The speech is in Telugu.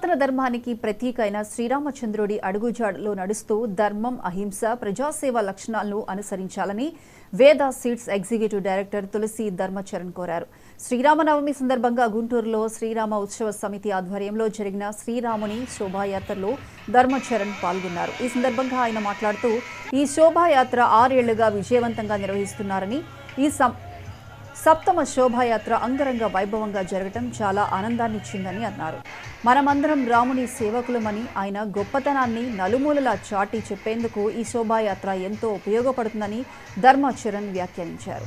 సనాతన ధర్మానికి ప్రతీక అయిన శ్రీరామచంద్రుడి అడుగుజాడలో నడుస్తూ ధర్మం, అహింస, ప్రజాసేవ లక్షణాలను అనుసరించాలని వేద సీడ్స్ ఎగ్జిక్యూటివ్ డైరెక్టర్ తులసి ధర్మచరణ్ కోరారు. శ్రీరామనవమి సందర్భంగా గుంటూరులో శ్రీరామ ఉత్సవ సమితి ఆధ్వర్యంలో జరిగిన శ్రీరాముని శోభాయాత్రలో ధర్మచరణ్ పాల్గొన్నారు. ఈ సందర్భంగా ఆయన మాట్లాడుతూ ఈ శోభాయాత్ర 6 ఏళ్లుగా విజయవంతంగా నిర్వహిస్తున్నారని, ఈ సప్తమ శోభాయాత్ర అంగరంగ వైభవంగా జరగటం చాలా ఆనందాన్నిచ్చిందని అన్నారు. మనమందరం రాముని సేవకులమని, ఆయన గొప్పతనాన్ని నలుమూలలా చాటి చెప్పేందుకు ఈ శోభాయాత్ర ఎంతో ఉపయోగపడుతుందని ధర్మచరణ్ వ్యాఖ్యానించారు.